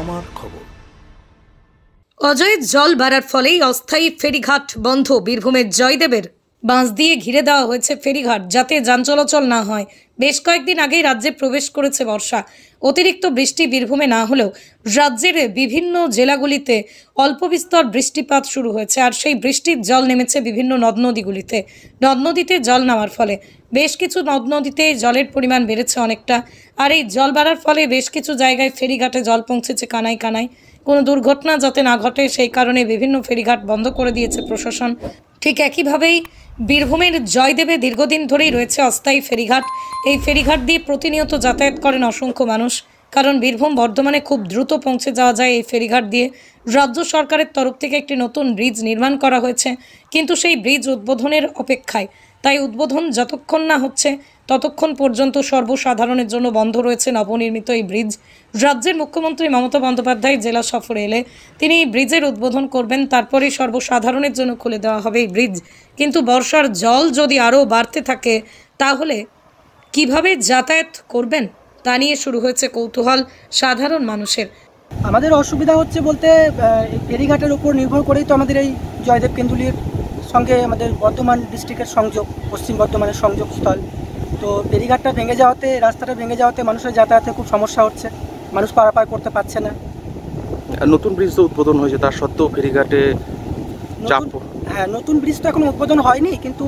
আমার খবর। অজয়ের জল বাড়ার ফলেই অস্থায়ী ফেরিঘাট বন্ধ। বীরভূমের জয়দেবের বাঁশ দিয়ে ঘিরে দেওয়া হয়েছে ফেরিঘাট, যাতে যান চলাচল না হয়। বেশ কয়েকদিন আগেই রাজ্যে প্রবেশ করেছে বর্ষা। অতিরিক্ত বৃষ্টি বীরভূমে না হলেও রাজ্যের বিভিন্ন জেলাগুলিতে অল্প বিস্তর বৃষ্টিপাত শুরু হয়েছে, আর সেই বৃষ্টির জল নেমেছে বিভিন্ন নদ নদীগুলিতে। নদ নদীতে জল নামার ফলে বেশ কিছু নদ নদীতে জলের পরিমাণ বেড়েছে অনেকটা, আর এই জল বাড়ার ফলে বেশ কিছু জায়গায় ফেরিঘাটে জল পৌঁছেছে কানায় কানায়। কোনো দুর্ঘটনা যাতে না ঘটে সেই কারণে বিভিন্ন ফেরিঘাট বন্ধ করে দিয়েছে প্রশাসন। ঠিক একইভাবেই বীরভূমের জয়দেবে দীর্ঘদিন ধরেই রয়েছে অস্থায়ী ফেরিঘাট। এই ফেরিঘাট দিয়ে প্রতিনিয়ত যাতায়াত করেন অসংখ্য মানুষ, কারণ বীরভূম বর্ধমানে খুব দ্রুত পৌঁছে যাওয়া যায় এই ফেরিঘাট দিয়ে। রাজ্য সরকারের তরফ থেকে একটি নতুন ব্রিজ নির্মাণ করা হয়েছে, কিন্তু সেই ব্রিজ উদ্বোধনের অপেক্ষায়। তাই উদ্বোধন যতক্ষণ না হচ্ছে ততক্ষণ পর্যন্ত সর্বসাধারণের জন্য বন্ধ রয়েছে নবনির্মিত এই ব্রিজ। রাজ্যের মুখ্যমন্ত্রী মমতা বন্দ্যোপাধ্যায় জেলা সফরে এলে তিনি এই ব্রিজের উদ্বোধন করবেন, তারপরেই সর্বসাধারণের জন্য খুলে দেওয়া হবে এই ব্রিজ। কিন্তু বর্ষার জল যদি আরও বাড়তে থাকে তাহলে কিভাবে যাতায়াত করবেন তা নিয়ে শুরু হয়েছে কৌতূহল সাধারণ মানুষের। আমাদের অসুবিধা হচ্ছে বলতে ফেরিঘাটের উপর নির্ভর করেই তো আমাদের এই জয়দেব কেন্দুলির সঙ্গে আমাদের বর্ধমান ডিস্ট্রিক্টের সংযোগ, পশ্চিম বর্ধমানের সংযোগস্থল। তো ফেরিঘাটটা ভেঙে যাওয়াতে, রাস্তাটা ভেঙে যাওয়াতে মানুষের যাতায়াতে খুব সমস্যা হচ্ছে, মানুষ পারাপার করতে পারছে না। নতুন ব্রিজ তো উদ্বোধন হয়েছে, তার সত্ত্বেও ফেরিঘাটে চাপ। হ্যাঁ, নতুন ব্রিজ তো এখন উদ্বোধন হয়নি, কিন্তু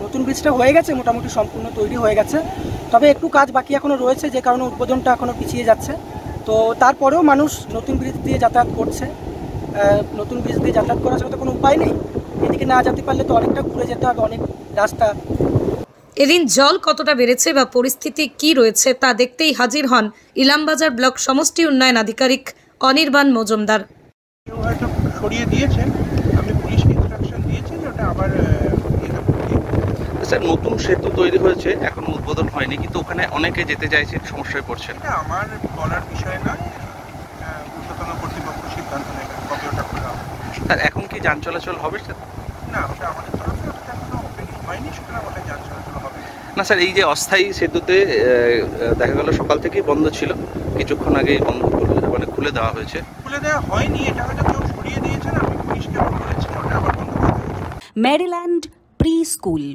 নতুন ব্রিজটা হয়ে গেছে, মোটামুটি সম্পূর্ণ তৈরি হয়ে গেছে। তবে একটু কাজ বাকি এখনও রয়েছে, যে কারণে উদ্বোধনটা এখনও পিছিয়ে যাচ্ছে। তো তারপরেও মানুষ নতুন ব্রিজ দিয়ে যাতায়াত করছে। নতুন ব্রিজ দিয়ে যাতায়াত করার সাথে কোনো উপায় নেই, এদিকে না যেতে পারলে তো অনেকটা ঘুরে যেতে হবে, অনেক রাস্তা। এদিন জল কতটা বেড়েছে বা পরিস্থিতি কি রয়েছে তা দেখতেই হাজির হন ইলামবাজার ব্লক সমষ্টি উন্নয়ন আধিকারিক অনির্বাণ মজুমদার। হয়তো সরিয়ে দিয়েছেন, আমি পুলিশকে ইনস্ট্রাকশন দিয়েছি ওটা আবার। স্যার, নতুন সেতু তৈরি হয়েছে, এখন উদ্বোধন হয়নি, কিন্তু ওখানে অনেকে যেতে চাইছে, সমস্যায় পড়ছে। এটা আমার বলার বিষয় নয়, ঊর্ধ্বতন কর্তৃপক্ষ সিদ্ধান্ত নেবে কবে ওটা খোলা হবে। স্যার, এখন কি যান চলাচল হবে স্যার? না, ওটা আমাদের তরফে ওটা এখনো ওপেনিং হয়নি, সুতরাং ওটা যান চলাচল হবে না স্যার, এই যে অস্থায়ী সেতুতে দেখা গেল সকাল থেকেই বন্ধ ছিল, কিছুক্ষণ আগেই বন্ধ মানে খুলে দেওয়া হয়েছে। খুলে দেওয়া হয়নি, এটা হয়তো কেউ সরিয়ে দিয়েছেন, আমি পুলিশকে বলেছি ওটা আবার বন্ধ করে দেওয়া। মেরিল্যান্ড প্রি স্কুল,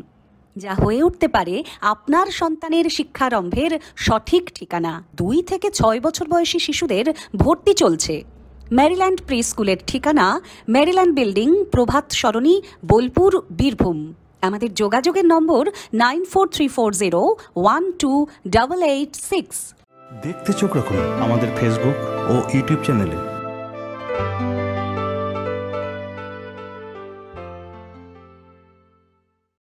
যা হয়ে উঠতে পারে আপনার সন্তানের শিক্ষারম্ভের সঠিক ঠিকানা। 2 থেকে 6 বছর বয়সী শিশুদের ভর্তি চলছে। মেরিল্যান্ড প্রি স্কুলের ঠিকানা মেরিল্যান্ড বিল্ডিং, প্রভাত সরণি, বোলপুর, বীরভূম। আমাদের যোগাযোগের নম্বর 9434012886। দেখতে চোখ রাখুন আমাদের ফেসবুক ও ইউটিউব চ্যানেলে।